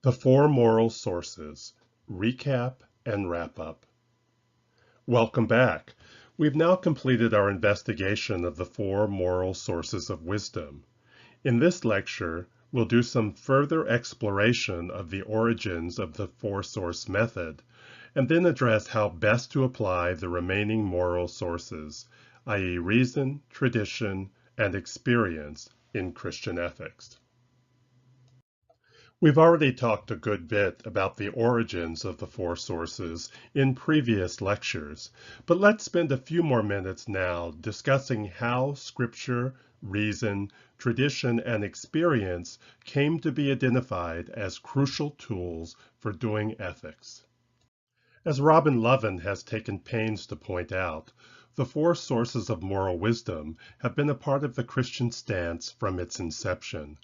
The Four Moral Sources, Recap and Wrap-Up. Welcome back. We've now completed our investigation of the four moral sources of wisdom. In this lecture, we'll do some further exploration of the origins of the four-source method, and then address how best to apply the remaining moral sources, i.e. reason, tradition, and experience in Christian ethics. We've already talked a good bit about the origins of the four sources in previous lectures, but let's spend a few more minutes now discussing how Scripture, reason, tradition, and experience came to be identified as crucial tools for doing ethics. As Robin Lovin has taken pains to point out, the four sources of moral wisdom have been a part of the Christian stance from its inception.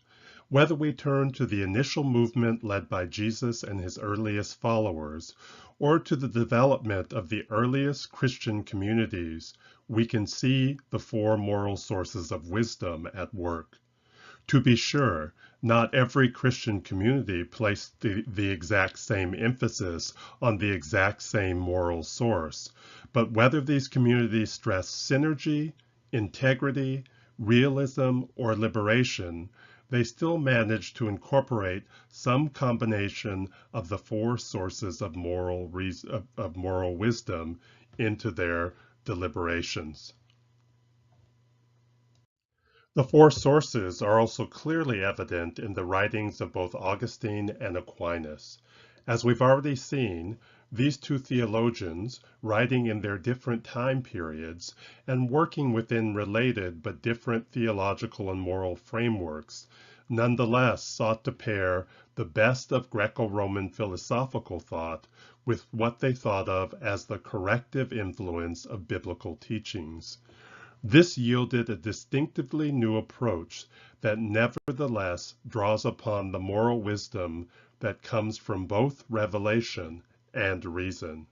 Whether we turn to the initial movement led by Jesus and his earliest followers, or to the development of the earliest Christian communities, we can see the four moral sources of wisdom at work. To be sure, not every Christian community placed the exact same emphasis on the exact same moral source, but whether these communities stress synergy, integrity, realism, or liberation, they still manage to incorporate some combination of the four sources of moral wisdom into their deliberations. The four sources are also clearly evident in the writings of both Augustine and Aquinas. As we've already seen, these two theologians, writing in their different time periods and working within related but different theological and moral frameworks, nonetheless sought to pair the best of Greco-Roman philosophical thought with what they thought of as the corrective influence of biblical teachings. This yielded a distinctively new approach that nevertheless draws upon the moral wisdom that comes from both revelation and reason.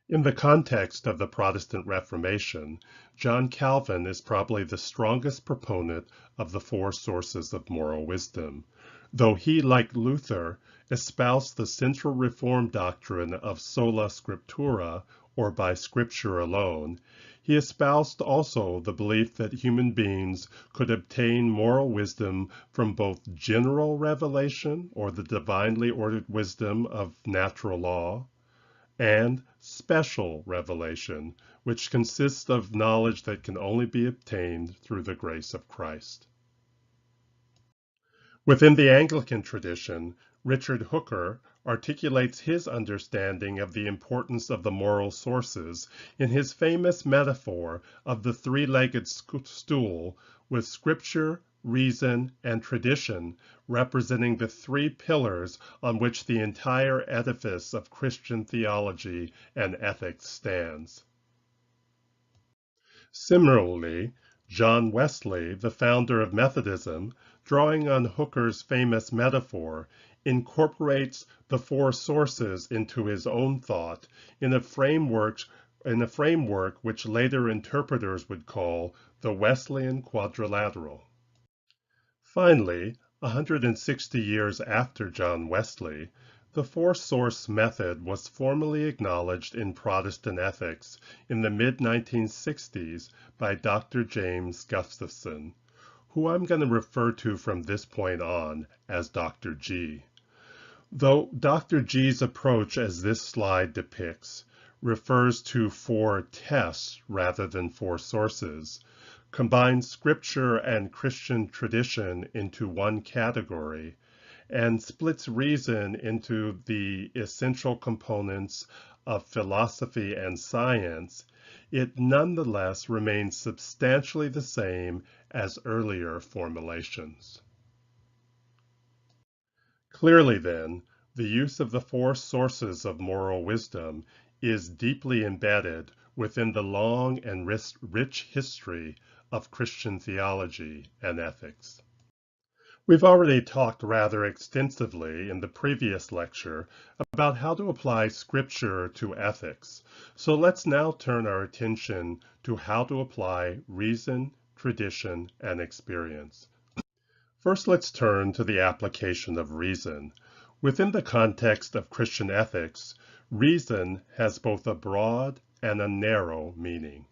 In the context of the Protestant Reformation, John Calvin is probably the strongest proponent of the four sources of moral wisdom, though he, like Luther, espoused the central Reformed doctrine of sola scriptura, or by Scripture alone. He espoused also the belief that human beings could obtain moral wisdom from both general revelation, or the divinely ordered wisdom of natural law, and special revelation, which consists of knowledge that can only be obtained through the grace of Christ. Within the Anglican tradition, Richard Hooker articulates his understanding of the importance of the moral sources in his famous metaphor of the three-legged stool, with Scripture, reason, and tradition representing the three pillars on which the entire edifice of Christian theology and ethics stands. Similarly, John Wesley, the founder of Methodism, drawing on Hooker's famous metaphor, incorporates the four sources into his own thought in a framework which later interpreters would call the Wesleyan quadrilateral. Finally, 160 years after John Wesley, the four-source method was formally acknowledged in Protestant ethics in the mid-1960s by Dr. James Gustafson, who I'm going to refer to from this point on as Dr. G. Though Dr. G's approach, as this slide depicts, refers to four tests rather than four sources, combines Scripture and Christian tradition into one category, and splits reason into the essential components of philosophy and science, it nonetheless remains substantially the same as earlier formulations. Clearly, then, the use of the four sources of moral wisdom is deeply embedded within the long and rich history of Christian theology and ethics. We've already talked rather extensively in the previous lecture about how to apply Scripture to ethics, so let's now turn our attention to how to apply reason, tradition, and experience. First, let's turn to the application of reason. Within the context of Christian ethics, reason has both a broad and a narrow meaning.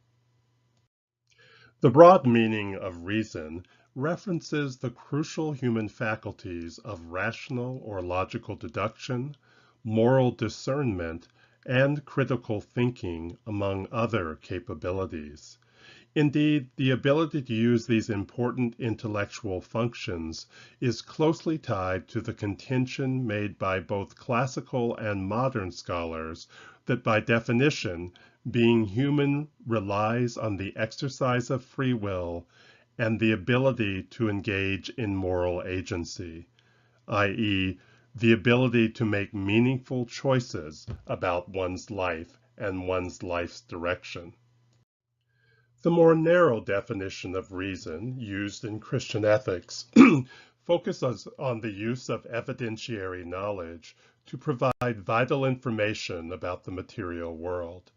The broad meaning of reason references the crucial human faculties of rational or logical deduction, moral discernment, and critical thinking, among other capabilities. Indeed, the ability to use these important intellectual functions is closely tied to the contention made by both classical and modern scholars that by definition, being human relies on the exercise of free will and the ability to engage in moral agency, i.e., the ability to make meaningful choices about one's life and one's life's direction. The more narrow definition of reason used in Christian ethics focuses on the use of evidentiary knowledge to provide vital information about the material world.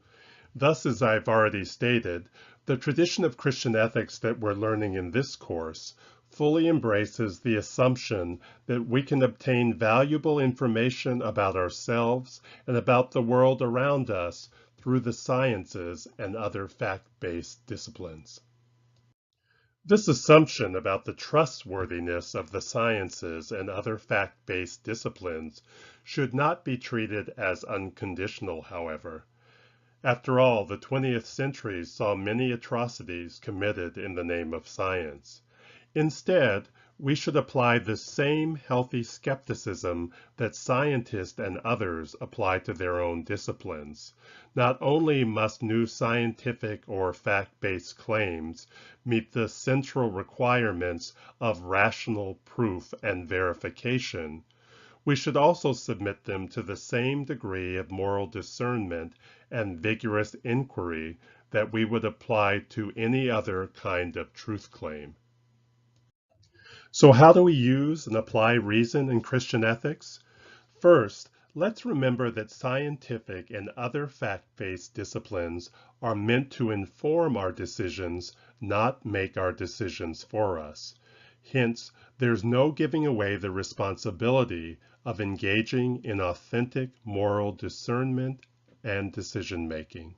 Thus, as I've already stated, the tradition of Christian ethics that we're learning in this course fully embraces the assumption that we can obtain valuable information about ourselves and about the world around us through the sciences and other fact-based disciplines. This assumption about the trustworthiness of the sciences and other fact-based disciplines should not be treated as unconditional, however. After all, the 20th century saw many atrocities committed in the name of science. Instead, we should apply the same healthy skepticism that scientists and others apply to their own disciplines. Not only must new scientific or fact-based claims meet the central requirements of rational proof and verification, we should also submit them to the same degree of moral discernment and vigorous inquiry that we would apply to any other kind of truth claim. So how do we use and apply reason in Christian ethics? First, let's remember that scientific and other fact-based disciplines are meant to inform our decisions, not make our decisions for us. Hence, there's no giving away the responsibility of engaging in authentic moral discernment and decision-making.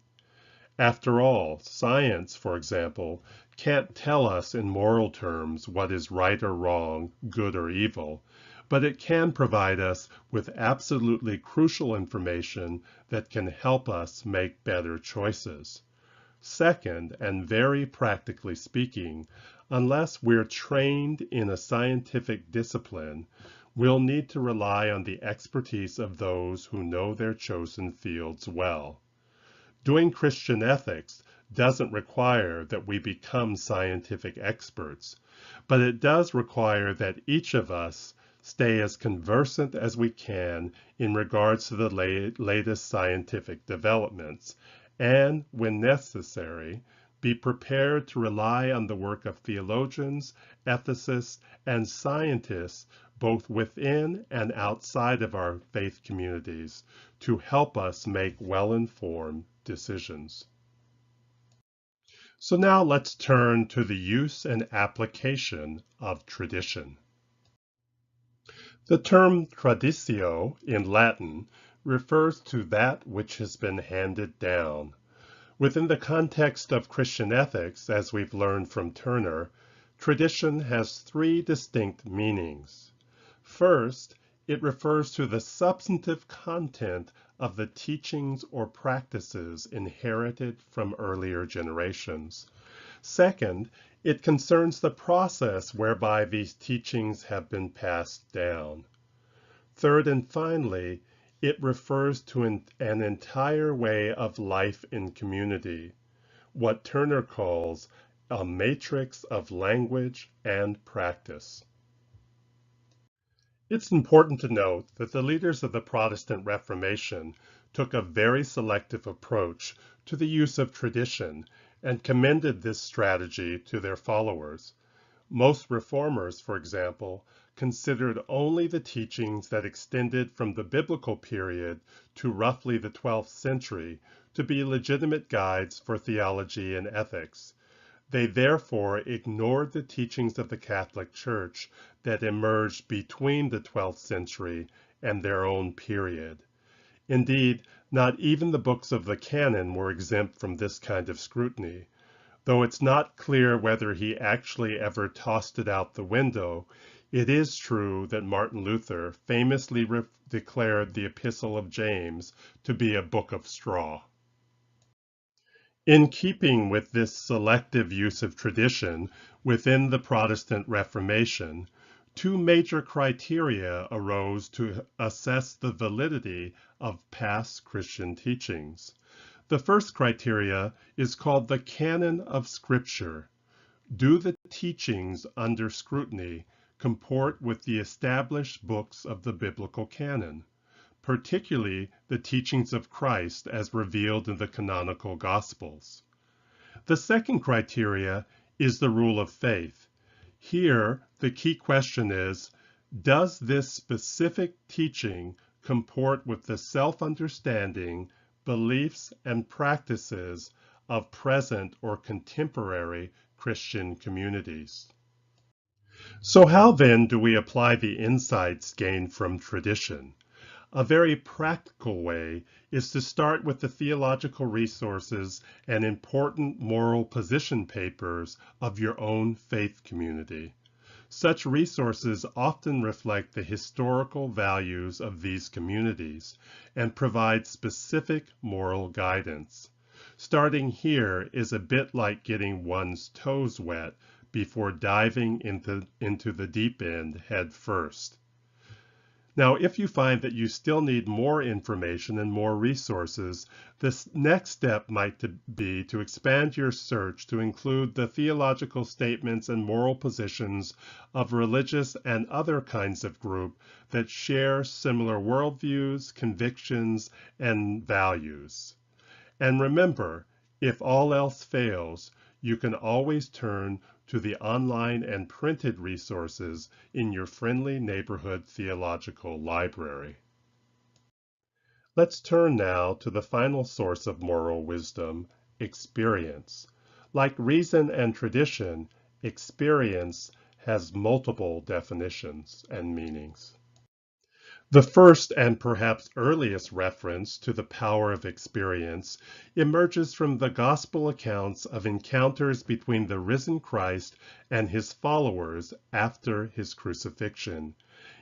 After all, science, for example, can't tell us in moral terms what is right or wrong, good or evil, but it can provide us with absolutely crucial information that can help us make better choices. Second, and very practically speaking, unless we're trained in a scientific discipline, we'll need to rely on the expertise of those who know their chosen fields well. Doing Christian ethics doesn't require that we become scientific experts, but it does require that each of us stay as conversant as we can in regards to the latest scientific developments, and, when necessary, be prepared to rely on the work of theologians, ethicists, and scientists both within and outside of our faith communities to help us make well-informed decisions. So now let's turn to the use and application of tradition. The term traditio in Latin refers to that which has been handed down. Within the context of Christian ethics, as we've learned from Turner, tradition has three distinct meanings. First, it refers to the substantive content of the teachings or practices inherited from earlier generations. Second, it concerns the process whereby these teachings have been passed down. Third and finally, it refers to an entire way of life in community, what Turner calls a matrix of language and practice. It's important to note that the leaders of the Protestant Reformation took a very selective approach to the use of tradition and commended this strategy to their followers. Most reformers, for example, considered only the teachings that extended from the biblical period to roughly the 12th century to be legitimate guides for theology and ethics. They therefore ignored the teachings of the Catholic Church that emerged between the 12th century and their own period. Indeed, not even the books of the canon were exempt from this kind of scrutiny. Though it's not clear whether he actually ever tossed it out the window, it is true that Martin Luther famously declared the Epistle of James to be a book of straw. In keeping with this selective use of tradition within the Protestant Reformation, two major criteria arose to assess the validity of past Christian teachings. The first criteria is called the canon of Scripture. Do the teachings under scrutiny comport with the established books of the biblical canon, particularly the teachings of Christ as revealed in the canonical Gospels? The second criteria is the rule of faith. Here, the key question is, does this specific teaching comport with the self-understanding, beliefs, and practices of present or contemporary Christian communities? So how then do we apply the insights gained from tradition? A very practical way is to start with the theological resources and important moral position papers of your own faith community. Such resources often reflect the historical values of these communities and provide specific moral guidance. Starting here is a bit like getting one's toes wet before diving into the deep end head first. Now, if you find that you still need more information and more resources, this next step might be to expand your search to include the theological statements and moral positions of religious and other kinds of group that share similar worldviews, convictions, and values. And remember, if all else fails, you can always turn to the online and printed resources in your friendly neighborhood theological library. Let's turn now to the final source of moral wisdom, experience. Like reason and tradition, experience has multiple definitions and meanings. The first and perhaps earliest reference to the power of experience emerges from the gospel accounts of encounters between the risen Christ and his followers after his crucifixion.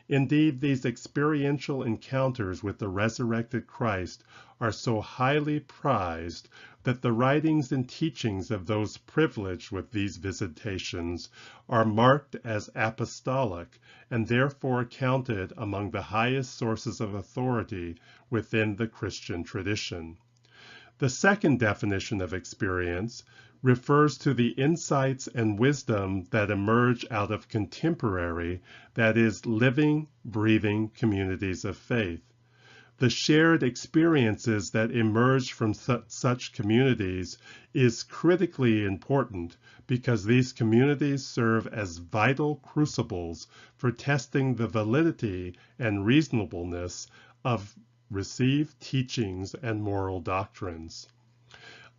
Indeed, these experiential encounters with the resurrected Christ are so highly prized that the writings and teachings of those privileged with these visitations are marked as apostolic and therefore counted among the highest sources of authority within the Christian tradition. The second definition of experience refers to the insights and wisdom that emerge out of contemporary, that is, living, breathing communities of faith. The shared experiences that emerge from such communities is critically important because these communities serve as vital crucibles for testing the validity and reasonableness of received teachings and moral doctrines.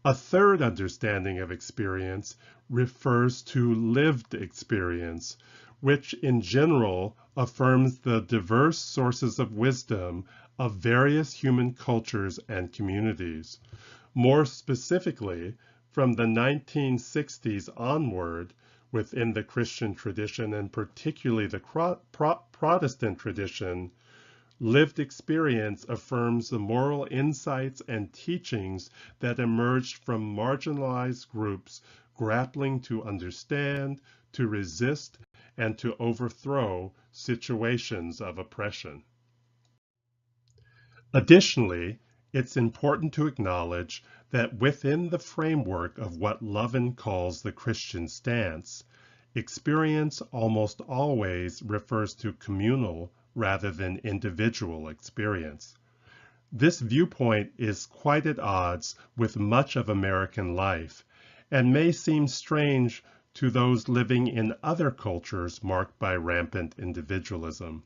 A third understanding of experience refers to lived experience, which in general affirms the diverse sources of wisdom of various human cultures and communities. More specifically, from the 1960s onward, within the Christian tradition and particularly the Protestant tradition, lived experience affirms the moral insights and teachings that emerged from marginalized groups grappling to understand, to resist, and to overthrow situations of oppression. Additionally, it's important to acknowledge that within the framework of what Lovin calls the Christian stance, experience almost always refers to communal rather than individual experience. This viewpoint is quite at odds with much of American life and may seem strange to those living in other cultures marked by rampant individualism.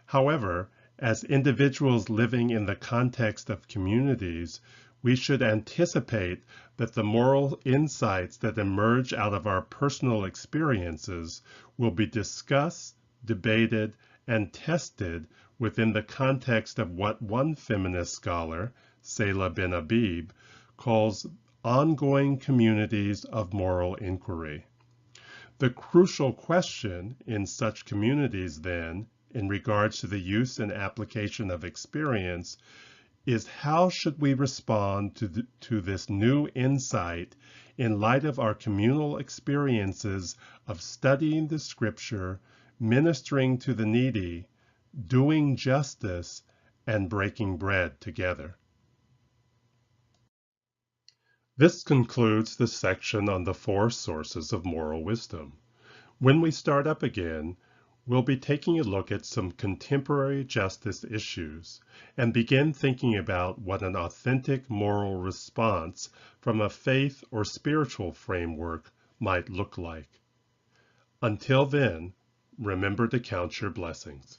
However, as individuals living in the context of communities, we should anticipate that the moral insights that emerge out of our personal experiences will be discussed, debated, and tested within the context of what one feminist scholar, Selah Ben Habib, calls ongoing communities of moral inquiry. The crucial question in such communities, then, in regards to the use and application of experience, is how should we respond to this new insight in light of our communal experiences of studying the scripture, ministering to the needy, doing justice, and breaking bread together. This concludes the section on the 4 sources of moral wisdom. When we start up again, we'll be taking a look at some contemporary justice issues and begin thinking about what an authentic moral response from a faith or spiritual framework might look like. Until then, remember to count your blessings.